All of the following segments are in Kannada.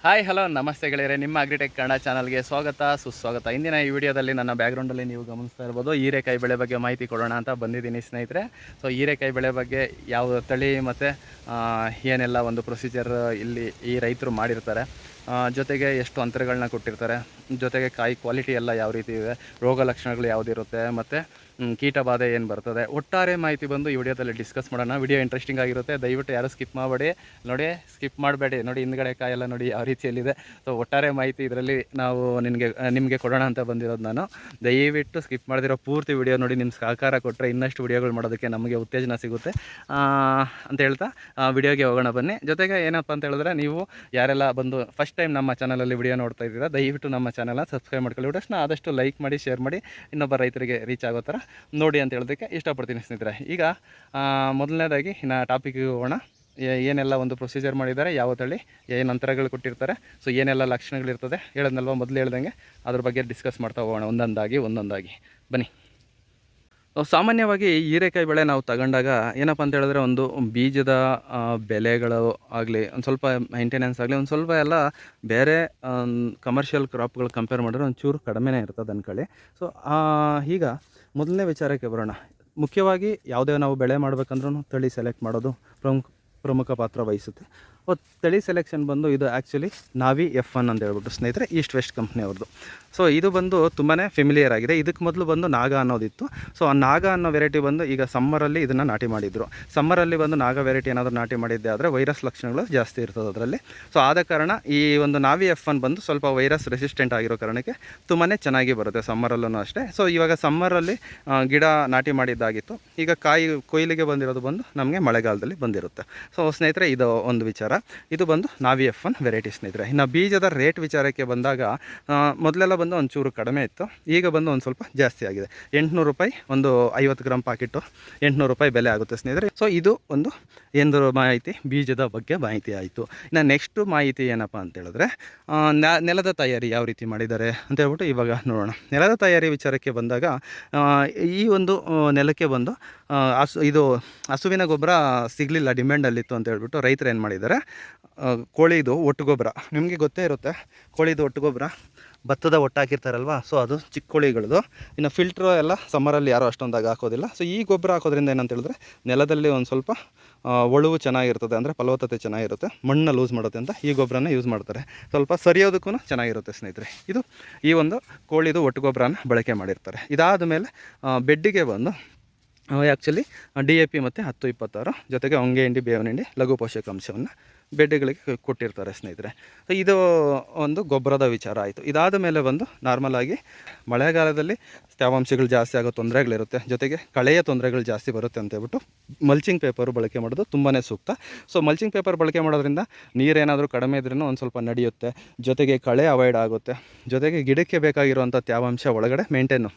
ಹಾಯ್ ಹಲೋ ನಮಸ್ತೆ ಗೆಳೆಯರೆ, ನಿಮ್ಮ ಅಗ್ರಿಟೆಕ್ ಕನ್ನಡ ಚಾನಲ್ಗೆ ಸ್ವಾಗತ ಸುಸ್ವಾಗತ. ಇಂದಿನ ಈ ವಿಡಿಯೋದಲ್ಲಿ ನನ್ನ ಬ್ಯಾಕ್ಗ್ರೌಂಡಲ್ಲಿ ನೀವು ಗಮನಿಸ್ತಾ ಇರ್ಬೋದು, ಹೀರೆಕಾಯಿ ಬೆಳೆ ಬಗ್ಗೆ ಮಾಹಿತಿ ಕೊಡೋಣ ಅಂತ ಬಂದಿದ್ದೀನಿ ಸ್ನೇಹಿತರೆ. ಸೊ ಹೀರೆಕಾಯಿ ಬೆಳೆ ಬಗ್ಗೆ ಯಾವ ತಳಿ ಮತ್ತು ಏನೆಲ್ಲ ಒಂದು ಪ್ರೊಸೀಜರ್ ಇಲ್ಲಿ ಈ ರೈತರು ಮಾಡಿರ್ತಾರೆ, ಜೊತೆಗೆ ಎಷ್ಟು ಅಂತರಗಳನ್ನ ಕೊಟ್ಟಿರ್ತಾರೆ, ಜೊತೆಗೆ ಕಾಯಿ ಕ್ವಾಲಿಟಿ ಎಲ್ಲ ಯಾವ ರೀತಿ ಇದೆ, ರೋಗ ಲಕ್ಷಣಗಳು ಯಾವುದಿರುತ್ತೆ, ಮತ್ತು ಕೀಟ ಬಾಧೆ ಏನು ಬರ್ತದೆ, ಒಟ್ಟಾರೆ ಮಾಹಿತಿ ಬಂದು ಈ ವಿಡಿಯೋದಲ್ಲಿ ಡಿಸ್ಕಸ್ ಮಾಡೋಣ. ವಿಡಿಯೋ ಇಂಟ್ರೆಸ್ಟಿಂಗ್ ಆಗಿರುತ್ತೆ, ದಯವಿಟ್ಟು ಯಾರು ಸ್ಕಿಪ್ ಮಾಡಬೇಡಿ. ನೋಡಿ, ಸ್ಕಿಪ್ ಮಾಡಬೇಡಿ. ನೋಡಿ, ಹಿಂದ್ಗಡೆ ಕಾಯೆಲ್ಲ ನೋಡಿ ಯಾವ ರೀತಿಯಲ್ಲಿದೆ. ಸೊ ಒಟ್ಟಾರೆ ಮಾಹಿತಿ ಇದರಲ್ಲಿ ನಾವು ನಿಮಗೆ ಕೊಡೋಣ ಅಂತ ಬಂದಿರೋದು ನಾನು. ದಯವಿಟ್ಟು ಸ್ಕಿಪ್ ಮಾಡಿದಿರೋ ಪೂರ್ತಿ ವಿಡಿಯೋ ನೋಡಿ, ನಿಮ್ಮ ಸಹಕಾರ ಕೊಟ್ಟರೆ ಇನ್ನಷ್ಟು ವಿಡಿಯೋಗಳು ಮಾಡೋದಕ್ಕೆ ನಮಗೆ ಉತ್ತೇಜನ ಸಿಗುತ್ತೆ ಅಂತ ಹೇಳ್ತಾ ವಿಡಿಯೋಗೆ ಹೋಗೋಣ ಬನ್ನಿ. ಜೊತೆಗೆ ಏನಪ್ಪ ಅಂತ ಹೇಳಿದ್ರೆ, ನೀವು ಯಾರೆಲ್ಲ ಬಂದು ಫಸ್ಟ್ ಟೈಮ್ ನಮ್ಮ ಚಾನಲಲ್ಲಿ ವಿಡಿಯೋ ನೋಡ್ತಾ ಇದ್ದೀರಾ, ದಯವಿಟ್ಟು ನಮ್ಮ ಚಾನಲ್ನ ಸಬ್ಸ್ಕ್ರೈಬ್ ಮಾಡ್ಕೊಳ್ಳಿ. ವಿಡಿಯೋಸ್ನ ಆದಷ್ಟು ಲೈಕ್ ಮಾಡಿ, ಶೇರ್ ಮಾಡಿ, ಇನ್ನೊಬ್ಬ ರೈತರಿಗೆ ರೀಚ್ ಆಗೋ ಥರ ನೋಡಿ ಅಂತ ಹೇಳೋದಕ್ಕೆ ಇಷ್ಟಪಡ್ತೀನಿ ಸ್ನೇಹಿತರೆ. ಈಗ ಮೊದಲನೇದಾಗಿ ಇನ್ನು ಟಾಪಿಕ್ಗೆ ಹೋಗೋಣ. ಏನೆಲ್ಲ ಒಂದು ಪ್ರೊಸೀಜರ್ ಮಾಡಿದ್ದಾರೆ, ಯಾವ ತಳಿ, ಏನು ಅಂತರಗಳು ಕೊಟ್ಟಿರ್ತಾರೆ, ಸೊ ಏನೆಲ್ಲ ಲಕ್ಷಣಗಳಿರ್ತದೆ ಹೇಳೋದಲ್ವ, ಮೊದಲು ಹೇಳ್ದಂಗೆ ಅದ್ರ ಬಗ್ಗೆ ಡಿಸ್ಕಸ್ ಮಾಡ್ತಾ ಹೋಗೋಣ ಒಂದೊಂದಾಗಿ ಬನ್ನಿ. ಸಾಮಾನ್ಯವಾಗಿ ಹೀರೆಕಾಯಿ ಬೆಳೆ ನಾವು ತಗೊಂಡಾಗ ಏನಪ್ಪ ಅಂತ ಹೇಳಿದ್ರೆ, ಒಂದು ಬೀಜದ ಬೆಲೆಗಳು ಆಗಲಿ, ಒಂದು ಸ್ವಲ್ಪ ಮೈಂಟೆನೆನ್ಸ್ ಆಗಲಿ, ಒಂದು ಸ್ವಲ್ಪ ಎಲ್ಲ ಬೇರೆ ಕಮರ್ಷಿಯಲ್ ಕ್ರಾಪ್ಗಳು ಕಂಪೇರ್ ಮಾಡಿದ್ರೆ ಒಂಚೂರು ಕಡಿಮೆನೇ ಇರ್ತದೆ ಅಂದ್ಕೊಳ್ಳಿ. ಸೊ ಈಗ ಮೊದಲನೇ ವಿಚಾರಕ್ಕೆ ಬರೋಣ. ಮುಖ್ಯವಾಗಿ ಯಾವುದೇ ನಾವು ಬೆಳೆ ಮಾಡಬೇಕಂದ್ರೂ ತಳಿ ಸೆಲೆಕ್ಟ್ ಮಾಡೋದು ಪ್ರಮುಖ ಪಾತ್ರ ವಹಿಸುತ್ತೆ. ತಳಿ ಸೆಲೆಕ್ಷನ್ ಬಂದು ಇದು ಆ್ಯಕ್ಚುಲಿ ನಾವಿ F1 ಅಂತ ಹೇಳ್ಬಿಟ್ಟು ಸ್ನೇಹಿತರೆ, ಈಸ್ಟ್ ವೆಸ್ಟ್ ಕಂಪ್ನಿ ಅವ್ರದ್ದು. ಸೊ ಇದು ಬಂದು ತುಂಬಾ ಫೆಮಿಲಿಯರ್ ಆಗಿದೆ. ಇದಕ್ಕೆ ಮೊದಲು ಬಂದು ನಾಗ ಅನ್ನೋದಿತ್ತು. ಸೊ ಆ ನಾಗ ಅನ್ನೋ ವೆರೈಟಿ ಬಂದು ಈಗ ಸಮ್ಮರಲ್ಲಿ ಇದನ್ನು ನಾಟಿ ಮಾಡಿದರು. ಸಮ್ಮರಲ್ಲಿ ಬಂದು ನಾಗ ವೆರೈಟಿ ಏನಾದರೂ ನಾಟಿ ಮಾಡಿದ್ದೆ ಆದರೆ ವೈರಸ್ ಲಕ್ಷಣಗಳು ಜಾಸ್ತಿ ಇರ್ತದೆ ಅದರಲ್ಲಿ. ಸೊ ಆದ ಕಾರಣ ಈ ಒಂದು ನಾವಿ F1 ಬಂದು ಸ್ವಲ್ಪ ವೈರಸ್ ರೆಸಿಸ್ಟೆಂಟ್ ಆಗಿರೋ ಕಾರಣಕ್ಕೆ ತುಂಬಾ ಚೆನ್ನಾಗಿ ಬರುತ್ತೆ ಸಮ್ಮರಲ್ಲೂ ಅಷ್ಟೇ. ಸೊ ಇವಾಗ ಸಮ್ಮರಲ್ಲಿ ಗಿಡ ನಾಟಿ ಮಾಡಿದ್ದಾಗಿತ್ತು, ಈಗ ಕಾಯಿ ಕೊಯ್ಲಿಗೆ ಬಂದಿರೋದು ಬಂದು ನಮಗೆ ಮಳೆಗಾಲದಲ್ಲಿ ಬಂದಿರುತ್ತೆ. ಸೊ ಸ್ನೇಹಿತರೆ, ಇದು ಒಂದು ವಿಚಾರ. ಇದು ಬಂದು ನಾವಿ F1 ವೆರೈಟಿ ಸ್ನೇಹಿತರೆ. ಇನ್ನು ಬೀಜದ ರೇಟ್ ವಿಚಾರಕ್ಕೆ ಬಂದಾಗ, ಮೊದಲೆಲ್ಲ ಬಂದು ಒಂಚೂರು ಕಡಿಮೆ ಇತ್ತು, ಈಗ ಬಂದು ಒಂದು ಸ್ವಲ್ಪ ಜಾಸ್ತಿ ಆಗಿದೆ. 800 ರೂಪಾಯಿ ಒಂದು 50 ಗ್ರಾಮ್ ಪಾಕೆಟು, 800 ರೂಪಾಯಿ ಬೆಲೆ ಆಗುತ್ತೆ ಸ್ನೇಹಿತರೆ. ಸೊ ಇದು ಒಂದು ಏನು ಮಾಹಿತಿ, ಬೀಜದ ಬಗ್ಗೆ ಮಾಹಿತಿ ಆಯಿತು. ಇನ್ನು ನೆಕ್ಸ್ಟು ಮಾಹಿತಿ ಏನಪ್ಪ ಅಂತ ಹೇಳಿದ್ರೆ, ನೆಲದ ತಯಾರಿ ಯಾವ ರೀತಿ ಮಾಡಿದ್ದಾರೆ ಅಂತ ಹೇಳ್ಬಿಟ್ಟು ಇವಾಗ ನೋಡೋಣ. ನೆಲದ ತಯಾರಿ ವಿಚಾರಕ್ಕೆ ಬಂದಾಗ, ಈ ಒಂದು ನೆಲಕ್ಕೆ ಬಂದು ಇದು ಹಸುವಿನ ಗೊಬ್ಬರ ಸಿಗಲಿಲ್ಲ, ಡಿಮ್ಯಾಂಡಲ್ಲಿತ್ತು ಅಂತ ಹೇಳ್ಬಿಟ್ಟು ರೈತರು ಏನು ಮಾಡಿದ್ದಾರೆ, ಕೋಳಿದು ಒಟ್ಟು ಗೊಬ್ಬರ, ನಿಮಗೆ ಗೊತ್ತೇ ಇರುತ್ತೆ, ಕೋಳಿದು ಒಟ್ಟು ಗೊಬ್ಬರ ಭತ್ತದ ಒಟ್ಟು ಹಾಕಿರ್ತಾರಲ್ವ, ಸೊ ಅದು ಚಿಕ್ಕ ಕೋಳಿಗಳದು. ಇನ್ನು ಫಿಲ್ಟ್ರು ಎಲ್ಲ ಸಮ್ಮರಲ್ಲಿ ಯಾರೂ ಅಷ್ಟೊಂದಾಗಿ ಹಾಕೋದಿಲ್ಲ. ಸೊ ಈ ಗೊಬ್ಬರ ಹಾಕೋದ್ರಿಂದ ಏನಂತ ಹೇಳಿದ್ರೆ, ನೆಲದಲ್ಲಿ ಒಂದು ಸ್ವಲ್ಪ ಒಳುವು ಚೆನ್ನಾಗಿರ್ತದೆ, ಅಂದರೆ ಫಲವತ್ತತೆ ಚೆನ್ನಾಗಿರುತ್ತೆ, ಮಣ್ಣನ್ನು ಲೂಸ್ ಮಾಡುತ್ತೆ ಅಂತ ಈ ಗೊಬ್ಬರನ ಯೂಸ್ ಮಾಡ್ತಾರೆ. ಸ್ವಲ್ಪ ಸರಿಯೋದಕ್ಕೂ ಚೆನ್ನಾಗಿರುತ್ತೆ ಸ್ನೇಹಿತರೆ. ಇದು ಈ ಒಂದು ಕೋಳಿದು ಒಟ್ಟು ಗೊಬ್ಬರನ ಬಳಕೆ ಮಾಡಿರ್ತಾರೆ. ಇದಾದ ಮೇಲೆ ಬೆಡ್ಡಿಗೆ ಬಂದು ಆ್ಯಕ್ಚುಲಿ DAP ಮತ್ತು 10-26 ಜೊತೆಗೆ ಹೊಂಗೆ ಹಿಂಡಿ, ಬೇವಿನ ಹಿಂಡಿ, ಲಘು ಪೋಷಕಾಂಶವನ್ನು ಬೆಡ್ಗಳಿಗೆ ಕೊಟ್ಟಿರ್ತಾರೆ ಸ್ನೇಹಿತರೆ. ಇದು ಒಂದು ಗೊಬ್ಬರದ ವಿಚಾರ ಆಯಿತು. ಇದಾದ ಮೇಲೆ ಬಂದು ನಾರ್ಮಲಾಗಿ ಮಳೆಗಾಲದಲ್ಲಿ ತೇವಾಂಶಗಳು ಜಾಸ್ತಿ ಆಗೋ ತೊಂದರೆಗಳಿರುತ್ತೆ, ಜೊತೆಗೆ ಕಳೆಯ ತೊಂದರೆಗಳು ಜಾಸ್ತಿ ಬರುತ್ತೆ ಅಂತ ಹೇಳ್ಬಿಟ್ಟು ಮಲ್ಚಿಂಗ್ ಪೇಪರು ಬಳಕೆ ಮಾಡೋದು ತುಂಬಾ ಸೂಕ್ತ. ಸೊ ಮಲ್ಚಿಂಗ್ ಪೇಪರ್ ಬಳಕೆ ಮಾಡೋದ್ರಿಂದ ನೀರೇನಾದರೂ ಕಡಿಮೆ ಇದ್ರೂ ಒಂದು ಸ್ವಲ್ಪ ನಡೆಯುತ್ತೆ, ಜೊತೆಗೆ ಕಳೆ ಅವಾಯ್ಡ್ ಆಗುತ್ತೆ, ಜೊತೆಗೆ ಗಿಡಕ್ಕೆ ಬೇಕಾಗಿರುವಂಥ ತೇವಾಂಶ ಒಳಗಡೆ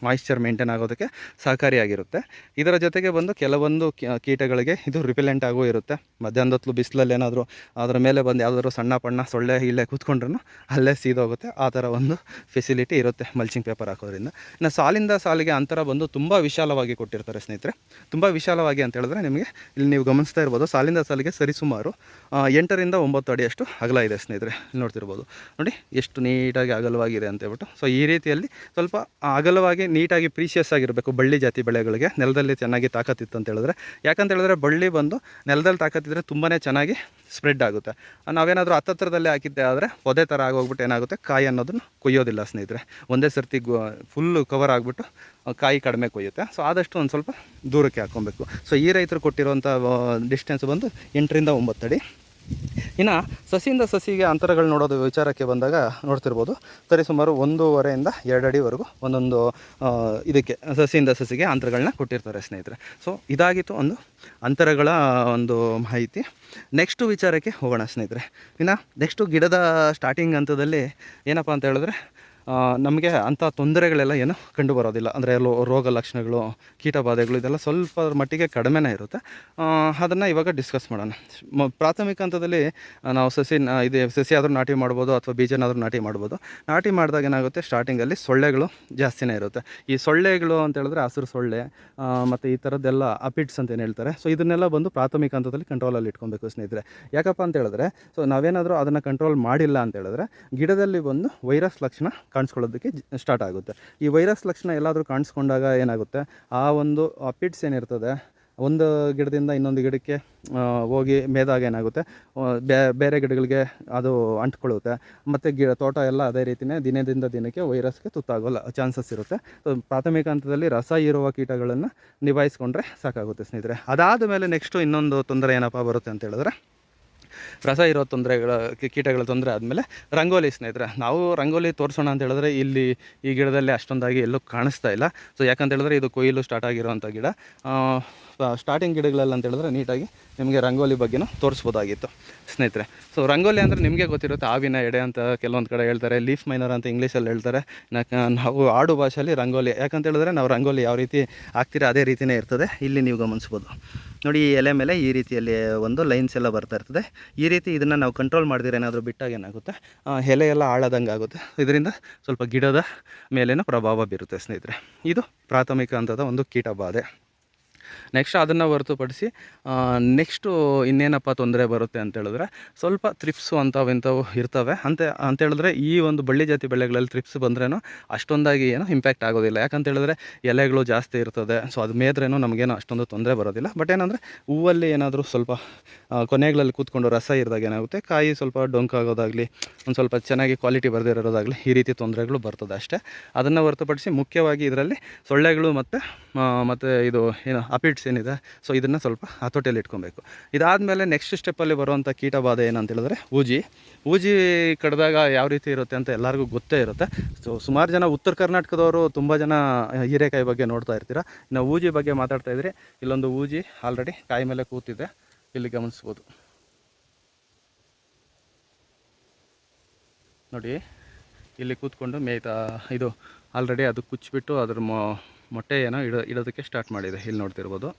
ಮಾಯಿಶ್ಚರ್ ಮೇಂಟೈನ್ ಆಗೋದಕ್ಕೆ ಸಹಕಾರಿಯಾಗಿರುತ್ತೆ. ಇದರ ಜೊತೆಗೆ ಬಂದು ಕೆಲವೊಂದು ಕೀಟಗಳಿಗೆ ಇದು ರಿಪೆಲೆಂಟ್ ಆಗೂ ಇರುತ್ತೆ. ಮಧ್ಯಾಹ್ನದ ಹೊತ್ತು ಬಿಸಿಲಲ್ಲಿ ಏನಾದರೂ ಅದರ ಮೇಲೆ ಬಂದು ಯಾವುದಾದ್ರು ಸಣ್ಣ ಪಣ್ಣ ಸೊಳ್ಳೆ ಇಲ್ಲೇ ಕೂತ್ಕೊಂಡ್ರೂ ಅಲ್ಲೇ ಸೀದೋಗುತ್ತೆ, ಆ ಥರ ಒಂದು ಫೆಸಿಲಿಟಿ ಇರುತ್ತೆ ಮಲ್ಚಿಂಗ್ ಪೇಪರ್ ಹಾಕೋದ್ರಿಂದ. ಇನ್ನು ಸಾಲಿಂದ ಸಾಲಿಗೆ ಅಂತರ ಬಂದು ತುಂಬ ವಿಶಾಲವಾಗಿ ಕೊಟ್ಟಿರ್ತಾರೆ ಸ್ನೇಹಿತರೆ. ತುಂಬ ವಿಶಾಲವಾಗಿ ಅಂತ ಹೇಳಿದ್ರೆ, ನಿಮಗೆ ಇಲ್ಲಿ ನೀವು ಗಮನಿಸ್ತಾ ಇರ್ಬೋದು, ಸಾಲಿಂದ ಸಾಲಿಗೆ ಸರಿಸುಮಾರು 8ರಿಂದ 9 ಅಡಿಯಷ್ಟು ಅಗಲ ಇದೆ ಸ್ನೇಹಿತರೆ. ಇಲ್ಲಿ ನೋಡ್ತಿರ್ಬೋದು, ನೋಡಿ ಎಷ್ಟು ನೀಟಾಗಿ ಅಗಲವಾಗಿದೆ ಅಂತ ಹೇಳ್ಬಿಟ್ಟು. ಸೊ ಈ ರೀತಿಯಲ್ಲಿ ಸ್ವಲ್ಪ ಅಗಲವಾಗಿ ನೀಟಾಗಿ ಪ್ರೀಷಿಯಸ್ ಆಗಿರಬೇಕು ಬಳ್ಳಿ ಜಾತಿ ಬೆಳೆಗಳಿಗೆ. ನೆಲದಲ್ಲಿ ಚೆನ್ನಾಗಿ ತಾಕತ್ತಿತ್ತು ಅಂತ ಹೇಳಿದ್ರೆ, ಯಾಕಂತ ಹೇಳಿದ್ರೆ ಬಳ್ಳಿ ಬಂದು ನೆಲದಲ್ಲಿ ತಾಕತ್ತಿದ್ರೆ ತುಂಬಾ ಚೆನ್ನಾಗಿ ಸ್ಪ್ರೆಡ್ ಆಗುತ್ತೆ. ನಾವೇನಾದರೂ ಹತ್ತತ್ರದಲ್ಲೇ ಹಾಕಿದ್ದೆ ಆದರೆ ಪೊದೆ ಥರ ಆಗೋಗ್ಬಿಟ್ಟು ಏನಾಗುತ್ತೆ, ಕಾಯಿ ಅನ್ನೋದನ್ನು ಕೊಯ್ಯೋದಿಲ್ಲ ಸ್ನೇಹಿತರೆ. ಒಂದೇ ಸರ್ತಿ ಫುಲ್ಲು ಕವರ್ ಆಗಿಬಿಟ್ಟು ಕಾಯಿ ಕಡಿಮೆ ಕೊಯ್ಯುತ್ತೆ. ಸೊ ಆದಷ್ಟು ಒಂದು ಸ್ವಲ್ಪ ದೂರಕ್ಕೆ ಹಾಕ್ಕೊಬೇಕು. ಸೊ ಈ ರೈತರು ಕೊಟ್ಟಿರುವಂಥ ಡಿಸ್ಟೆನ್ಸ್ ಬಂದು 8ರಿಂದ 9 ಅಡಿ. ಇನ್ನು ಸಸಿಯಿಂದ ಸಸಿಗೆ ಅಂತರಗಳು ನೋಡೋದು ವಿಚಾರಕ್ಕೆ ಬಂದಾಗ ನೋಡ್ತಿರ್ಬೋದು, ಸರಿಸುಮಾರು 1.5ರಿಂದ 2 ಅಡಿವರೆಗೂ ಒಂದೊಂದು ಇದಕ್ಕೆ ಸಸಿಯಿಂದ ಸಸಿಗೆ ಅಂತರಗಳನ್ನ ಕೊಟ್ಟಿರ್ತಾರೆ ಸ್ನೇಹಿತರೆ. ಸೊ ಇದಾಗಿತ್ತು ಒಂದು ಅಂತರಗಳ ಒಂದು ಮಾಹಿತಿ. ನೆಕ್ಸ್ಟು ವಿಚಾರಕ್ಕೆ ಹೋಗೋಣ ಸ್ನೇಹಿತರೆ. ಇನ್ನು ನೆಕ್ಸ್ಟು ಗಿಡದ ಸ್ಟಾರ್ಟಿಂಗ್ ಹಂತದಲ್ಲಿ ಏನಪ್ಪ ಅಂತ ಹೇಳಿದ್ರೆ, ನಮಗೆ ಅಂಥ ತೊಂದರೆಗಳೆಲ್ಲ ಏನು ಕಂಡು ಬರೋದಿಲ್ಲ. ಅಂದರೆ ರೋಗ ಲಕ್ಷಣಗಳು, ಕೀಟಬಾಧೆಗಳು ಇದೆಲ್ಲ ಸ್ವಲ್ಪ ಮಟ್ಟಿಗೆ ಕಡಿಮೆನೇ ಇರುತ್ತೆ. ಅದನ್ನು ಇವಾಗ ಡಿಸ್ಕಸ್ ಮಾಡೋಣ. ಪ್ರಾಥಮಿಕ ಹಂತದಲ್ಲಿ ನಾವು ಸಸಿ ಆದರೂ ನಾಟಿ ಮಾಡ್ಬೋದು ಅಥವಾ ಬೀಜನಾದರೂ ನಾಟಿ ಮಾಡ್ಬೋದು. ನಾಟಿ ಮಾಡಿದಾಗ ಏನಾಗುತ್ತೆ, ಸ್ಟಾರ್ಟಿಂಗಲ್ಲಿ ಸೊಳ್ಳೆಗಳು ಜಾಸ್ತಿನೇ ಇರುತ್ತೆ. ಈ ಸೊಳ್ಳೆಗಳು ಅಂತ ಹೇಳಿದ್ರೆ ಹಸಿರು ಸೊಳ್ಳೆ ಮತ್ತು ಈ ಥರದ್ದೆಲ್ಲ ಅಪಿಡ್ಸ್ ಅಂತ ಏನು ಹೇಳ್ತಾರೆ. ಸೊ ಇದನ್ನೆಲ್ಲ ಬಂದು ಪ್ರಾಥಮಿಕ ಹಂತದಲ್ಲಿ ಕಂಟ್ರೋಲಲ್ಲಿ ಇಟ್ಕೊಬೇಕು ಸ್ನೇಹಿತರೆ. ಯಾಕಪ್ಪ ಅಂತ ಹೇಳಿದ್ರೆ, ಸೊ ನಾವೇನಾದರೂ ಅದನ್ನು ಕಂಟ್ರೋಲ್ ಮಾಡಿಲ್ಲ ಅಂತ ಹೇಳಿದ್ರೆ ಗಿಡದಲ್ಲಿ ಬಂದು ವೈರಸ್ ಲಕ್ಷಣ ಕಾಣಿಸ್ಕೊಳ್ಳೋದಕ್ಕೆ ಸ್ಟಾರ್ಟ್ ಆಗುತ್ತೆ. ಈ ವೈರಸ್ ಲಕ್ಷಣ ಎಲ್ಲಾದರೂ ಕಾಣಿಸ್ಕೊಂಡಾಗ ಏನಾಗುತ್ತೆ, ಆ ಒಂದು ಅಪಿಡ್ಸ್ ಏನಿರ್ತದೆ ಒಂದು ಗಿಡದಿಂದ ಇನ್ನೊಂದು ಗಿಡಕ್ಕೆ ಹೋಗಿ ಮೇದಾಗ ಏನಾಗುತ್ತೆ, ಬೇರೆ ಗಿಡಗಳಿಗೆ ಅದು ಅಂಟ್ಕೊಳ್ಳುತ್ತೆ. ಮತ್ತು ತೋಟ ಎಲ್ಲ ಅದೇ ರೀತಿಯೇ ದಿನದಿಂದ ದಿನಕ್ಕೆ ವೈರಸ್ಗೆ ತುತ್ತಾಗೋ ಚಾನ್ಸಸ್ ಇರುತ್ತೆ. ಸೊ ಪ್ರಾಥಮಿಕ ಹಂತದಲ್ಲಿ ರಸ ಇರುವ ಕೀಟಗಳನ್ನು ನಿಭಾಯಿಸ್ಕೊಂಡ್ರೆ ಸಾಕಾಗುತ್ತೆ ಸ್ನೇಹಿತರೆ. ಅದಾದ ಮೇಲೆ ನೆಕ್ಸ್ಟು ಇನ್ನೊಂದು ತೊಂದರೆ ಏನಪ್ಪ ಬರುತ್ತೆ ಅಂತ ಹೇಳಿದ್ರೆ, ರಸ ಇರೋ ಕೀಟಗಳ ತೊಂದರೆ ಆದಮೇಲೆ ರಂಗೋಲಿ ಸ್ನೇಹಿತರೆ. ನಾವು ರಂಗೋಲಿ ತೋರಿಸೋಣ ಅಂತ ಹೇಳಿದ್ರೆ ಇಲ್ಲಿ ಈ ಗಿಡದಲ್ಲಿ ಅಷ್ಟೊಂದಾಗಿ ಎಲ್ಲೂ ಕಾಣಿಸ್ತಾ ಇಲ್ಲ. ಸೊ ಯಾಕಂತ ಹೇಳಿದ್ರೆ ಇದು ಕೊಯ್ಲು ಸ್ಟಾರ್ಟ್ ಆಗಿರೋವಂಥ ಗಿಡ. ಸ್ಟಾರ್ಟಿಂಗ್ ಗಿಡಗಳಲ್ಲಿ ಅಂತ ಹೇಳಿದ್ರೆ ನೀಟಾಗಿ ನಿಮಗೆ ರಂಗೋಲಿ ಬಗ್ಗೆನೂ ತೋರಿಸ್ಬೋದಾಗಿತ್ತು ಸ್ನೇಹಿತರೆ. ಸೊ ರಂಗೋಲಿ ಅಂದರೆ ನಿಮಗೆ ಗೊತ್ತಿರುತ್ತೆ, ಹಾವಿನ ಎಡೆ ಅಂತ ಕೆಲವೊಂದು ಕಡೆ ಹೇಳ್ತಾರೆ, ಲೀಫ್ ಮೈನರ್ ಅಂತ ಇಂಗ್ಲೀಷಲ್ಲಿ ಹೇಳ್ತಾರೆ. ನಾವು ಆಡು ಭಾಷೆಯಲ್ಲಿ ರಂಗೋಲಿ, ಯಾಕಂತ ಹೇಳಿದ್ರೆ ನಾವು ರಂಗೋಲಿ ಯಾವ ರೀತಿ ಹಾಕ್ತೀರಾ ಅದೇ ರೀತಿಯೇ ಇರ್ತದೆ. ಇಲ್ಲಿ ನೀವು ಗಮನಿಸ್ಬೋದು ನೋಡಿ, ಈ ಎಲೆ ಮೇಲೆ ಈ ರೀತಿಯಲ್ಲಿ ಒಂದು ಲೈನ್ಸ್ ಎಲ್ಲ ಬರ್ತಾ ಇರ್ತದೆ. ಈ ರೀತಿ ಇದನ್ನು ನಾವು ಕಂಟ್ರೋಲ್ ಮಾಡಿದ್ರೆ ಏನಾದರೂ ಬಿಟ್ಟಾಗ ಏನಾಗುತ್ತೆ, ಎಲೆ ಎಲ್ಲ ಹಾಳಾದಂಗೆ ಆಗುತ್ತೆ. ಇದರಿಂದ ಸ್ವಲ್ಪ ಗಿಡದ ಮೇಲೇನೂ ಪ್ರಭಾವ ಬೀರುತ್ತೆ ಸ್ನೇಹಿತರೆ. ಇದು ಪ್ರಾಥಮಿಕ ಹಂತದ ಒಂದು ಕೀಟ ಬಾಧೆ. ನೆಕ್ಸ್ಟ್ ಅದನ್ನು ಹೊರತುಪಡಿಸಿ ನೆಕ್ಸ್ಟು ಇನ್ನೇನಪ್ಪ ತೊಂದರೆ ಬರುತ್ತೆ ಅಂತೇಳಿದ್ರೆ, ಸ್ವಲ್ಪ ತ್ರಿಪ್ಸು ಅಂಥವು ಇರ್ತವೆ. ಅಂತೇಳಿದ್ರೆ ಈ ಒಂದು ಬಳ್ಳಿ ಜಾತಿ ಬೆಳೆಗಳಲ್ಲಿ ತ್ರಿಪ್ಸ್ ಬಂದ್ರೇನು ಅಷ್ಟೊಂದಾಗಿ ಏನೋ ಇಂಪ್ಯಾಕ್ಟ್ ಆಗೋದಿಲ್ಲ. ಯಾಕಂತೇಳಿದ್ರೆ ಎಲೆಗಳು ಜಾಸ್ತಿ ಇರ್ತದೆ. ಸೊ ಅದು ಮೇದ್ರೇನು ನಮಗೇನು ಅಷ್ಟೊಂದು ತೊಂದರೆ ಬರೋದಿಲ್ಲ. ಬಟ್ ಏನಂದರೆ ಹೂವಲ್ಲಿ ಏನಾದರೂ ಸ್ವಲ್ಪ ಕೊನೆಗಳಲ್ಲಿ ಕೂತ್ಕೊಂಡು ರಸ ಇರಿದಾಗ ಏನಾಗುತ್ತೆ, ಕಾಯಿ ಸ್ವಲ್ಪ ಡೊಂಕಾಗೋದಾಗಲಿ, ಒಂದು ಸ್ವಲ್ಪ ಚೆನ್ನಾಗಿ ಕ್ವಾಲಿಟಿ ಬರೆದಿರೋದಾಗಲಿ ಈ ರೀತಿ ತೊಂದರೆಗಳು ಬರ್ತದೆ ಅಷ್ಟೇ. ಅದನ್ನು ಹೊರತುಪಡಿಸಿ ಮುಖ್ಯವಾಗಿ ಇದರಲ್ಲಿ ಸೊಳ್ಳೆಗಳು ಮತ್ತು ಇದು ಏನು ಅಪಿಡ್ಸ್ ಏನಿದೆ, ಸೊ ಇದನ್ನು ಸ್ವಲ್ಪ ಹತೋಟಿಯಲ್ಲಿ ಇಟ್ಕೊಬೇಕು. ಇದಾದಮೇಲೆ ನೆಕ್ಸ್ಟ್ ಸ್ಟೆಪ್ಪಲ್ಲಿ ಬರುವಂಥ ಕೀಟ ಬಾಧೆ ಏನಂತ ಹೇಳಿದ್ರೆ ಊಜಿ ಕಡಿದಾಗ ಯಾವ ರೀತಿ ಇರುತ್ತೆ ಅಂತ ಎಲ್ಲರಿಗೂ ಗೊತ್ತೇ ಇರುತ್ತೆ. ಸೊ ಸುಮಾರು ಜನ ಉತ್ತರ ಕರ್ನಾಟಕದವರು ತುಂಬ ಜನ ಹೀರೆಕಾಯಿ ಬಗ್ಗೆ ನೋಡ್ತಾ ಇರ್ತೀರ. ಇನ್ನು ಊಜಿ ಬಗ್ಗೆ ಮಾತಾಡ್ತಾ ಇದ್ರಿ. ಇಲ್ಲೊಂದು ಊಜಿ ಆಲ್ರೆಡಿ ಕಾಯಿ ಮೇಲೆ ಕೂತಿದೆ, ಇಲ್ಲಿ ಗಮನಿಸ್ಬೋದು ನೋಡಿ. ಇಲ್ಲಿ ಕೂತ್ಕೊಂಡು ಇದು ಆಲ್ರೆಡಿ ಅದು ಕುಚ್ಚಿಬಿಟ್ಟು ಅದ್ರ ಮೊಟ್ಟೆ ಏನೋ ಇಡೋದಕ್ಕೆ ಸ್ಟಾರ್ಟ್ ಮಾಡಿದೆ. ಇಲ್ಲಿ ನೋಡ್ತಿರ್ಬೋದು.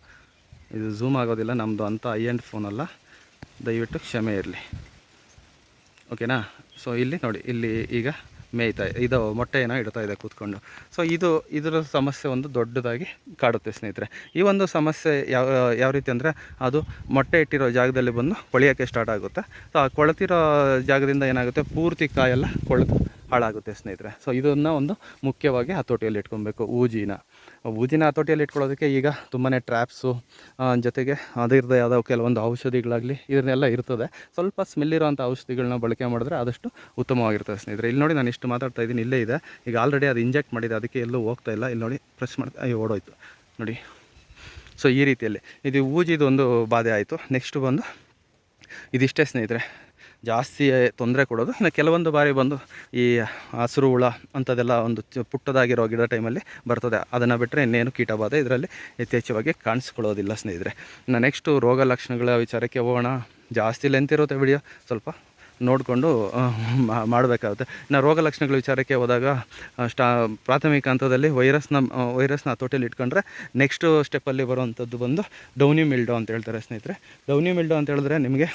ಇದು ಝೂಮ್ ಆಗೋದಿಲ್ಲ, ನಮ್ಮದು ಅಂಥ ಐ ಎಂಡ್ ಫೋನಲ್ಲ, ದಯವಿಟ್ಟು ಕ್ಷಮೆ ಇರಲಿ, ಓಕೆನಾ. ಸೊ ಇಲ್ಲಿ ನೋಡಿ, ಇಲ್ಲಿ ಈಗ ಇದು ಮೊಟ್ಟೆ ಏನೋ ಇಡ್ತಾ ಇದೆ ಕೂತ್ಕೊಂಡು. ಸೊ ಇದರ ಸಮಸ್ಯೆ ಒಂದು ದೊಡ್ಡದಾಗಿ ಕಾಡುತ್ತೆ ಸ್ನೇಹಿತರೆ. ಈ ಒಂದು ಸಮಸ್ಯೆ ಯಾವ ರೀತಿ ಅಂದರೆ, ಅದು ಮೊಟ್ಟೆ ಇಟ್ಟಿರೋ ಜಾಗದಲ್ಲಿ ಬಂದು ಕೊಳೆಯೋಕ್ಕೆ ಸ್ಟಾರ್ಟ್ ಆಗುತ್ತೆ. ಸೊ ಆ ಕೊಳೆತಿರೋ ಜಾಗದಿಂದ ಏನಾಗುತ್ತೆ, ಪೂರ್ತಿ ಕಾಯೆಲ್ಲ ಕೊಳೆತು ಹಾಳಾಗುತ್ತೆ ಸ್ನೇಹಿತರೆ. ಸೊ ಇದನ್ನು ಒಂದು ಮುಖ್ಯವಾಗಿ ಹತೋಟಿಯಲ್ಲಿ ಇಟ್ಕೊಬೇಕು. ಊಜಿನ ಹತೋಟಿಯಲ್ಲಿ ಇಟ್ಕೊಳ್ಳೋದಕ್ಕೆ ಈಗ ತುಂಬಾ ಟ್ರ್ಯಾಪ್ಸು ಜೊತೆಗೆ ಅದರದ್ದೇ ಆದ ಕೆಲವೊಂದು ಔಷಧಿಗಳಾಗಲಿ ಇದನ್ನೆಲ್ಲ ಇರ್ತದೆ. ಸ್ವಲ್ಪ ಸ್ಮೆಲ್ ಇರೋವಂಥ ಔಷಧಿಗಳನ್ನ ಬಳಕೆ ಮಾಡಿದ್ರೆ ಆದಷ್ಟು ಉತ್ತಮವಾಗಿರ್ತದೆ ಸ್ನೇಹಿತರೆ. ಇಲ್ಲಿ ನೋಡಿ, ನಾನು ಇಷ್ಟು ಮಾತಾಡ್ತಾ ಇದ್ದೀನಿ, ಇಲ್ಲೇ ಇದೆ. ಈಗ ಆಲ್ರೆಡಿ ಅದು ಇಂಜೆಕ್ಟ್ ಮಾಡಿದೆ, ಅದಕ್ಕೆ ಎಲ್ಲೂ ಹೋಗ್ತಾ ಇಲ್ಲ. ಇಲ್ಲಿ ನೋಡಿ, ಪ್ರೆಸ್ ಮಾಡ್ತಾ ಓಡೋಯ್ತು ನೋಡಿ. ಸೊ ಈ ರೀತಿಯಲ್ಲಿ ಇದು ಊಜಿದೊಂದು ಬಾಧೆ ಆಯಿತು. ನೆಕ್ಸ್ಟ್ ಬಂದು ಇದಿಷ್ಟೇ ಸ್ನೇಹಿತರೆ, ಜಾಸ್ತಿ ತೊಂದರೆ ಕೊಡೋದು. ಇನ್ನು ಕೆಲವೊಂದು ಬಾರಿ ಬಂದು ಈ ಹಸಿರು ಹುಳ ಅಂಥದ್ದೆಲ್ಲ ಒಂದು ಪುಟ್ಟದಾಗಿರೋ ಗಿಡ ಟೈಮಲ್ಲಿ ಬರ್ತದೆ. ಅದನ್ನು ಬಿಟ್ಟರೆ ಇನ್ನೇನು ಕೀಟಬಾಧೆ ಇದರಲ್ಲಿ ಯಥೇಚ್ಛವಾಗಿ ಕಾಣಿಸ್ಕೊಳ್ಳೋದಿಲ್ಲ ಸ್ನೇಹಿತರೆ. ಇನ್ನು ನೆಕ್ಸ್ಟು ರೋಗ ಲಕ್ಷಣಗಳ ವಿಚಾರಕ್ಕೆ ಹೋಗೋಣ. ಜಾಸ್ತಿ ಲೆಂತ್ ಇರುತ್ತೆ ವಿಡಿಯೋ, ಸ್ವಲ್ಪ ನೋಡಿಕೊಂಡು ಮಾಡಬೇಕಾಗುತ್ತೆ. ಇನ್ನು ರೋಗ ಲಕ್ಷಣಗಳ ವಿಚಾರಕ್ಕೆ ಹೋದಾಗ ಪ್ರಾಥಮಿಕ ಹಂತದಲ್ಲಿ ವೈರಸ್ನ ಹತೋಟಿಯಲ್ಲಿ ಇಟ್ಕೊಂಡ್ರೆ ನೆಕ್ಸ್ಟು ಸ್ಟೆಪ್ಪಲ್ಲಿ ಬರುವಂಥದ್ದು ಬಂದು ಡೌನಿ ಮಿಲ್ಡೋ ಅಂತ ಹೇಳ್ತಾರೆ ಸ್ನೇಹಿತರೆ. ಡೌನಿ ಮಿಲ್ಡೋ ಅಂತ ಹೇಳಿದ್ರೆ ನಿಮಗೆ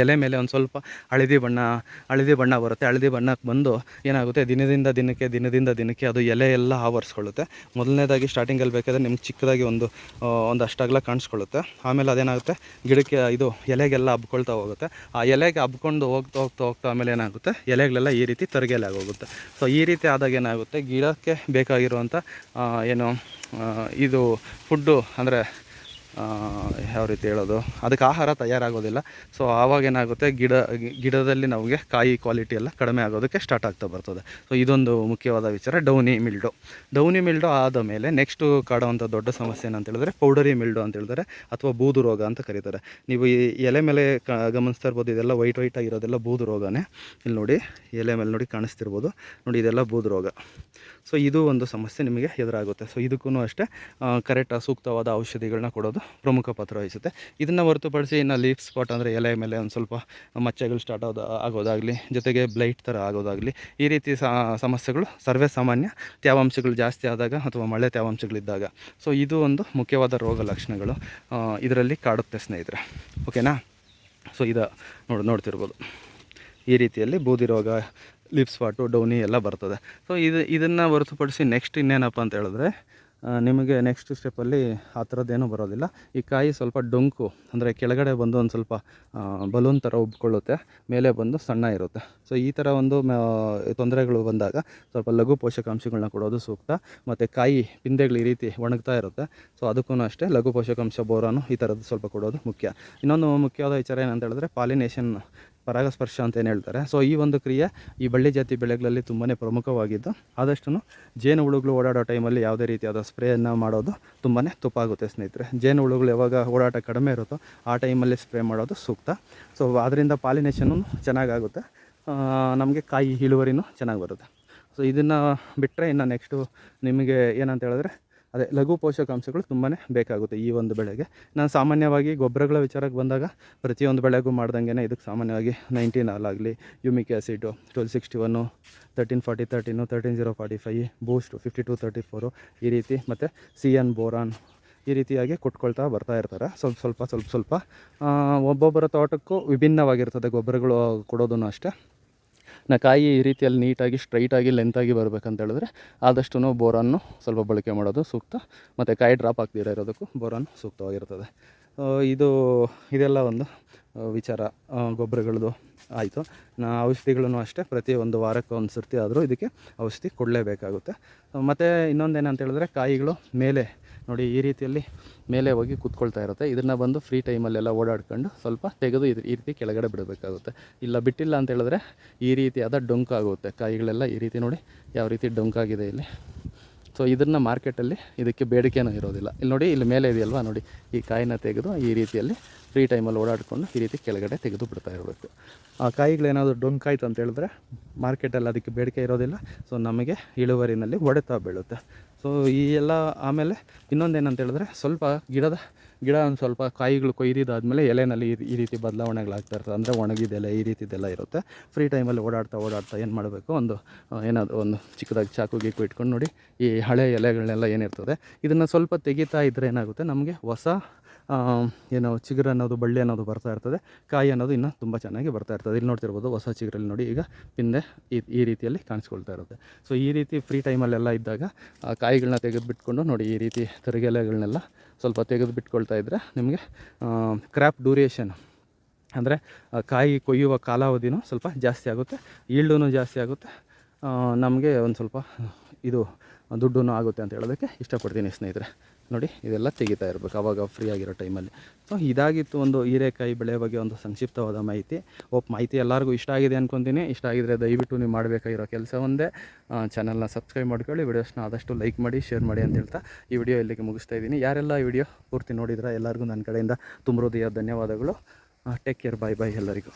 ಎಲೆ ಮೇಲೆ ಒಂದು ಸ್ವಲ್ಪ ಹಳದಿ ಬಣ್ಣ ಬರುತ್ತೆ. ಹಳದಿ ಬಣ್ಣಕ್ಕೆ ಬಂದು ಏನಾಗುತ್ತೆ, ದಿನದಿಂದ ದಿನಕ್ಕೆ ಅದು ಎಲೆ ಎಲ್ಲ ಆವರಿಸ್ಕೊಳ್ಳುತ್ತೆ. ಮೊದಲನೇದಾಗಿ ಸ್ಟಾರ್ಟಿಂಗಲ್ಲಿ ಬೇಕಾದರೆ ನಿಮ್ಗೆ ಚಿಕ್ಕದಾಗಿ ಒಂದು ಅಷ್ಟಾಗಲ ಕಾಣಿಸ್ಕೊಳ್ಳುತ್ತೆ. ಆಮೇಲೆ ಅದೇನಾಗುತ್ತೆ, ಗಿಡಕ್ಕೆ ಇದು ಎಲೆಗೆಲ್ಲ ಹಬ್ಕೊಳ್ತಾ ಹೋಗುತ್ತೆ. ಆ ಎಲೆಗೆ ಹಬ್ಕೊಂಡು ಹೋಗ್ತಾ ಆಮೇಲೆ ಏನಾಗುತ್ತೆ, ಎಲೆಗಳೆಲ್ಲ ಈ ರೀತಿ ತರಗೆಲೆ ಆಗೋಗುತ್ತೆ. ಸೊ ಈ ರೀತಿ ಆದಾಗ ಏನಾಗುತ್ತೆ, ಗಿಡಕ್ಕೆ ಬೇಕಾಗಿರುವಂಥ ಇದು ಫುಡ್ಡು ಅಂದರೆ ಯಾವ ರೀತಿ ಹೇಳೋದು, ಅದಕ್ಕೆ ಆಹಾರ ತಯಾರಾಗೋದಿಲ್ಲ. ಸೊ ಆವಾಗ ಏನಾಗುತ್ತೆ, ಗಿಡದಲ್ಲಿ ನಮಗೆ ಕಾಯಿ ಕ್ವಾಲಿಟಿ ಎಲ್ಲ ಕಡಿಮೆ ಆಗೋದಕ್ಕೆ ಸ್ಟಾರ್ಟ್ ಆಗ್ತಾ ಬರ್ತದೆ. ಸೊ ಇದೊಂದು ಮುಖ್ಯವಾದ ವಿಚಾರ, ಡೌನಿ ಮಿಲ್ಡೋ ಆದ ಮೇಲೆ ನೆಕ್ಸ್ಟು ಕಾಡುವಂಥ ದೊಡ್ಡ ಸಮಸ್ಯೆ ಏನಂತ ಹೇಳಿದ್ರೆ ಪೌಡರಿ ಮಿಲ್ಡೋ ಅಂತ ಹೇಳ್ತಾರೆ, ಅಥವಾ ಬೂದು ರೋಗ ಅಂತ ಕರೀತಾರೆ. ನೀವು ಈ ಎಲೆ ಮೇಲೆ ಗಮನಿಸ್ತಾ ಇರ್ಬೋದು, ಇದೆಲ್ಲ ವೈಟ್ ಆಗಿರೋದೆಲ್ಲ ಬೂದು ರೋಗನೇ. ಇಲ್ಲಿ ನೋಡಿ, ಎಲೆ ಮೇಲೆ ನೋಡಿ ಕಾಣಿಸ್ತಿರ್ಬೋದು ನೋಡಿ, ಇದೆಲ್ಲ ಬೂದು ರೋಗ. ಸೊ ಇದು ಒಂದು ಸಮಸ್ಯೆ ನಿಮಗೆ ಎದುರಾಗುತ್ತೆ. ಸೊ ಇದಕ್ಕೂ ಅಷ್ಟೇ ಕರೆಕ್ಟ್ ಸೂಕ್ತವಾದ ಔಷಧಿಗಳನ್ನ ಕೊಡೋದು ಪ್ರಮುಖ ಪಾತ್ರ ವಹಿಸುತ್ತೆ. ಇದನ್ನು ಹೊರತುಪಡಿಸಿ ಇನ್ನು ಲೀಫ್ ಸ್ಪಾಟ್ ಅಂದರೆ ಎಲೆ ಮೇಲೆ ಒಂದು ಸ್ವಲ್ಪ ಮಚ್ಚೆಗಳು ಸ್ಟಾರ್ಟ್ ಆಗೋದಾಗಲಿ, ಜೊತೆಗೆ ಬ್ಲೈಟ್ ಥರ ಆಗೋದಾಗಲಿ, ಈ ರೀತಿ ಸಮಸ್ಯೆಗಳು ಸರ್ವೇ ಸಾಮಾನ್ಯ ತೇವಾಂಶಗಳು ಜಾಸ್ತಿ ಆದಾಗ ಅಥವಾ ಮಳೆ ತೇವಾಂಶಗಳಿದ್ದಾಗ. ಸೊ ಇದು ಒಂದು ಮುಖ್ಯವಾದ ರೋಗ ಲಕ್ಷಣಗಳು ಇದರಲ್ಲಿ ಕಾಡುತ್ತೆ ಸ್ನೇಹಿತರೆ. ಓಕೆನಾ. ಸೊ ಇದು ನೋಡ್ತಿರ್ಬೋದು, ಈ ರೀತಿಯಲ್ಲಿ ಬೂದಿ ರೋಗ, ಲಿಪ್ ಸ್ಪಾಟು, ಡೌನಿ ಎಲ್ಲ ಬರ್ತದೆ. ಸೊ ಇದನ್ನು ಹೊರತುಪಡಿಸಿ ನೆಕ್ಸ್ಟ್ ಇನ್ನೇನಪ್ಪ ಅಂತ ಹೇಳಿದ್ರೆ, ನಿಮಗೆ ನೆಕ್ಸ್ಟ್ ಸ್ಟೆಪ್ಪಲ್ಲಿ ಆ ಥರದ್ದೇನೂ ಬರೋದಿಲ್ಲ. ಈ ಕಾಯಿ ಸ್ವಲ್ಪ ಡೊಂಕು ಅಂದರೆ ಕೆಳಗಡೆ ಬಂದು ಒಂದು ಸ್ವಲ್ಪ ಬಲೂನ್ ಥರ ಉಬ್ಕೊಳ್ಳುತ್ತೆ, ಮೇಲೆ ಬಂದು ಸಣ್ಣ ಇರುತ್ತೆ. ಸೊ ಈ ಥರ ಒಂದು ತೊಂದರೆಗಳು ಬಂದಾಗ ಸ್ವಲ್ಪ ಲಘು ಪೋಷಕಾಂಶಗಳನ್ನ ಕೊಡೋದು ಸೂಕ್ತ. ಮತ್ತು ಕಾಯಿ ಪಿಂದೆಗಳು ಈ ರೀತಿ ಒಣಗ್ತಾ ಇರುತ್ತೆ, ಸೊ ಅದಕ್ಕೂ ಅಷ್ಟೇ ಲಘು ಪೋಷಕಾಂಶ, ಬೋರಾನು ಈ ಥರದ್ದು ಸ್ವಲ್ಪ ಕೊಡೋದು ಮುಖ್ಯ. ಇನ್ನೊಂದು ಮುಖ್ಯವಾದ ವಿಚಾರ ಏನಂತ ಹೇಳಿದ್ರೆ ಪಾಲಿನೇಷನ್, ಪರಾಗಸ್ಪರ್ಶ ಅಂತ ಏನು ಹೇಳ್ತಾರೆ. ಸೊ ಈ ಒಂದು ಕ್ರಿಯೆ ಈ ಬಳ್ಳಿ ಜಾತಿ ಬೆಳೆಗಳಲ್ಲಿ ತುಂಬಾ ಪ್ರಮುಖವಾಗಿದ್ದು, ಆದಷ್ಟು ಜೇನು ಹುಳುಗಳು ಓಡಾಡೋ ಟೈಮಲ್ಲಿ ಯಾವುದೇ ರೀತಿಯಾದ ಸ್ಪ್ರೇಯನ್ನು ಮಾಡೋದು ತುಂಬಾ ತಪ್ಪಾಗುತ್ತೆ ಸ್ನೇಹಿತರೆ. ಜೇನು ಹುಳುಗಳು ಯಾವಾಗ ಓಡಾಟ ಕಡಿಮೆ ಇರುತ್ತೋ ಆ ಟೈಮಲ್ಲಿ ಸ್ಪ್ರೇ ಮಾಡೋದು ಸೂಕ್ತ. ಸೊ ಅದರಿಂದ ಪಾಲಿನೇಷನ್ನು ಚೆನ್ನಾಗಾಗುತ್ತೆ, ನಮಗೆ ಕಾಯಿ ಇಳುವರಿನೂ ಚೆನ್ನಾಗಿ ಬರುತ್ತೆ. ಸೊ ಇದನ್ನು ಬಿಟ್ಟರೆ ಇನ್ನು ನೆಕ್ಸ್ಟು ನಿಮಗೆ ಏನಂತ ಹೇಳಿದ್ರೆ ಅದೇ ಲಘು ಪೋಷಕಾಂಶಗಳು ತುಂಬಾ ಬೇಕಾಗುತ್ತೆ ಈ ಒಂದು ಬೆಳೆಗೆ. ನಾನು ಸಾಮಾನ್ಯವಾಗಿ ಗೊಬ್ಬರಗಳ ವಿಚಾರಕ್ಕೆ ಬಂದಾಗ ಪ್ರತಿಯೊಂದು ಬೆಳೆಗೂ ಮಾಡ್ದಂಗೆ ಇದಕ್ಕೆ ಸಾಮಾನ್ಯವಾಗಿ 19 ಆಗಲಿ, ಯುಮಿಕ್ ಆ್ಯಸಿಡು 1261, 1340, 13, ಬೂಸ್ಟು 5234 ಈ ರೀತಿ, ಮತ್ತು CN ಬೋರಾನ್ ಈ ರೀತಿಯಾಗಿ ಕೊಟ್ಕೊಳ್ತಾ ಬರ್ತಾ ಇರ್ತಾರೆ. ಸ್ವಲ್ಪ ಒಬ್ಬೊಬ್ಬರ ತೋಟಕ್ಕೂ ವಿಭಿನ್ನವಾಗಿರ್ತದೆ ಗೊಬ್ಬರಗಳು ಕೊಡೋದೂ ಅಷ್ಟೇ. ಕಾಯಿ ಈ ರೀತಿಯಲ್ಲಿ ನೀಟಾಗಿ ಸ್ಟ್ರೈಟಾಗಿ ಲೆಂತಾಗಿ ಬರಬೇಕಂತ ಹೇಳಿದ್ರೆ ಆದಷ್ಟು ಬೋರಾನ್ನು ಸ್ವಲ್ಪ ಬಳಕೆ ಮಾಡೋದು ಸೂಕ್ತ. ಮತ್ತು ಕಾಯಿ ಡ್ರಾಪ್ ಆಗ್ದಿರ ಇರೋದಕ್ಕೂ ಬೋರಾನ್ ಸೂಕ್ತವಾಗಿರ್ತದೆ. ಇದೆಲ್ಲ ಒಂದು ವಿಚಾರ ಗೊಬ್ಬರಗಳದ್ದು ಆಯಿತು. ಔಷಧಿಗಳೂ ಅಷ್ಟೇ ಪ್ರತಿ ಒಂದು ವಾರಕ್ಕೆ ಒಂದು ಸರ್ತಿ ಆದರೂ ಇದಕ್ಕೆ ಔಷಧಿ ಕೊಡಲೇಬೇಕಾಗುತ್ತೆ. ಮತ್ತು ಇನ್ನೊಂದೇನಂತ ಹೇಳಿದ್ರೆ ಕಾಯಿಗಳು ಮೇಲೆ ನೋಡಿ ಈ ರೀತಿಯಲ್ಲಿ ಮೇಲೆ ಹೋಗಿ ಕೂತ್ಕೊಳ್ತಾ ಇರುತ್ತೆ. ಇದನ್ನು ಬಂದು ಫ್ರೀ ಟೈಮಲ್ಲೆಲ್ಲ ಓಡಾಡ್ಕೊಂಡು ಸ್ವಲ್ಪ ತೆಗೆದು ಈ ರೀತಿ ಕೆಳಗಡೆ ಬಿಡಬೇಕಾಗುತ್ತೆ. ಇಲ್ಲ ಬಿಟ್ಟಿಲ್ಲ ಅಂತ ಹೇಳಿದ್ರೆ ಈ ರೀತಿಯಾದ ಡೊಂಕಾಗುತ್ತೆ ಕಾಯಿಗಳೆಲ್ಲ. ಈ ರೀತಿ ನೋಡಿ ಯಾವ ರೀತಿ ಡೊಂಕಾಗಿದೆ ಇಲ್ಲಿ. ಸೊ ಇದನ್ನು ಮಾರ್ಕೆಟಲ್ಲಿ ಇದಕ್ಕೆ ಬೇಡಿಕೆನೂ ಇರೋದಿಲ್ಲ. ಇಲ್ಲಿ ನೋಡಿ, ಇಲ್ಲಿ ಮೇಲೆ ಇದೆಯಲ್ವ ನೋಡಿ, ಈ ಕಾಯಿನ ತೆಗೆದು ಈ ರೀತಿಯಲ್ಲಿ ಫ್ರೀ ಟೈಮಲ್ಲಿ ಓಡಾಡಿಕೊಂಡು ಈ ರೀತಿ ಕೆಳಗಡೆ ತೆಗೆದು ಬಿಡ್ತಾ ಇರಬೇಕು. ಆ ಕಾಯಿಗಳೇನಾದರೂ ಡೊಂಕಾಯ್ತು ಅಂತ ಹೇಳಿದ್ರೆ ಮಾರ್ಕೆಟಲ್ಲಿ ಅದಕ್ಕೆ ಬೇಡಿಕೆ ಇರೋದಿಲ್ಲ. ಸೊ ನಮಗೆ ಇಳುವರಿನಲ್ಲಿ ಹೊಡೆತ ಬೀಳುತ್ತೆ. ಸೊ ಈ ಎಲ್ಲ ಆಮೇಲೆ ಇನ್ನೊಂದೇನಂತ ಹೇಳಿದ್ರೆ ಗಿಡ ಒಂದು ಸ್ವಲ್ಪ ಕಾಯಿಗಳು ಕೊಯ್ದಿದ್ದಾದಮೇಲೆ ಎಲೆನಲ್ಲಿ ಈ ರೀತಿ ಬದಲಾವಣೆಗಳಾಗ್ತಾ ಇರ್ತದೆ. ಅಂದರೆ ಒಣಗಿದೆಲೆ ಈ ರೀತಿದೆಲ್ಲ ಇರುತ್ತೆ. ಫ್ರೀ ಟೈಮಲ್ಲಿ ಓಡಾಡ್ತಾ ಏನು ಮಾಡಬೇಕು, ಏನಾದರೂ ಒಂದು ಚಿಕ್ಕದಾಗಿ ಚಾಕು ಗೀಕು ಇಟ್ಕೊಂಡು ನೋಡಿ ಈ ಹಳೆ ಎಲೆಗಳನ್ನೆಲ್ಲ ಏನಿರ್ತದೆ ಇದನ್ನು ಸ್ವಲ್ಪ ತೆಗಿತಾ ಇದ್ದರೆ ಏನಾಗುತ್ತೆ, ನಮಗೆ ಹೊಸ ಚಿಗುರು ಅನ್ನೋದು, ಬಳ್ಳಿ ಅನ್ನೋದು ಬರ್ತಾ ಇರ್ತದೆ. ಕಾಯಿ ಅನ್ನೋದು ಇನ್ನೂ ತುಂಬ ಚೆನ್ನಾಗಿ ಬರ್ತಾ ಇರ್ತದೆ. ಇಲ್ಲಿ ನೋಡ್ತಿರ್ಬೋದು ಹೊಸ ಚಿಗುರಲ್ಲಿ ನೋಡಿ ಈಗ ಪಿಂದೆ ಈ ರೀತಿಯಲ್ಲಿ ಕಾಣಿಸ್ಕೊಳ್ತಾ ಇರುತ್ತೆ. ಸೊ ಈ ರೀತಿ ಫ್ರೀ ಟೈಮಲ್ಲೆಲ್ಲ ಇದ್ದಾಗ ಆ ಕಾಯಿಗಳನ್ನ ತೆಗೆದುಬಿಟ್ಕೊಂಡು ನೋಡಿ ಈ ರೀತಿ ತರಗೆಲೆಗಳನ್ನೆಲ್ಲ ಸ್ವಲ್ಪ ತೆಗೆದು ಬಿಟ್ಕೊಳ್ತಾ ಇದ್ದರೆ ನಿಮಗೆ ಕ್ರಾಪ್ ಡ್ಯೂರೇಷನ್ ಅಂದರೆ ಕಾಯಿ ಕೊಯ್ಯುವ ಕಾಲಾವಧಿನೂ ಸ್ವಲ್ಪ ಜಾಸ್ತಿ ಆಗುತ್ತೆ, ಈಲ್ಡೂ ಜಾಸ್ತಿ ಆಗುತ್ತೆ, ನಮಗೆ ಒಂದು ಸ್ವಲ್ಪ ದುಡ್ಡೂ ಆಗುತ್ತೆ ಅಂತ ಹೇಳೋದಕ್ಕೆ ಇಷ್ಟಪಡ್ತೀನಿ ಸ್ನೇಹಿತರೆ. ನೋಡಿ ಇದೆಲ್ಲ ತೆಗಿತಾ ಇರಬೇಕು ಆವಾಗ ಫ್ರೀ ಆಗಿರೋ ಟೈಮಲ್ಲಿ. ಸೊ ಇದಾಗಿತ್ತು ಒಂದು ಹೀರೆಕಾಯಿ ಬೆಳೆ ಬಗ್ಗೆ ಒಂದು ಸಂಕ್ಷಿಪ್ತವಾದ ಮಾಹಿತಿ. ಮಾಹಿತಿ ಎಲ್ಲರಿಗೂ ಇಷ್ಟ ಆಗಿದೆ ಅಂದ್ಕೊತೀನಿ. ಇಷ್ಟ ಆಗಿದರೆ ದಯವಿಟ್ಟು ನೀವು ಮಾಡಬೇಕಾಗಿರೋ ಕೆಲಸ ಒಂದೇ, ಚಾನಲ್ನ ಸಬ್ಸ್ಕ್ರೈಬ್ ಮಾಡ್ಕೊಳ್ಳಿ, ವಿಡಿಯೋಸ್ನ ಆದಷ್ಟು ಲೈಕ್ ಮಾಡಿ, ಶೇರ್ ಮಾಡಿ ಅಂತ ಹೇಳ್ತಾ ಈ ವಿಡಿಯೋ ಇಲ್ಲಿಗೆ ಮುಗಿಸ್ತಾ ಇದ್ದೀನಿ. ಯಾರೆಲ್ಲ ಈ ವಿಡಿಯೋ ಪೂರ್ತಿ ನೋಡಿದ್ರೆ ಎಲ್ಲರಿಗೂ ನನ್ನ ಕಡೆಯಿಂದ ತುಂಬ ಹೃದಯ ಧನ್ಯವಾದಗಳು. ಟೇಕ್ ಕೇರ್, ಬಾಯ್ ಎಲ್ಲರಿಗೂ.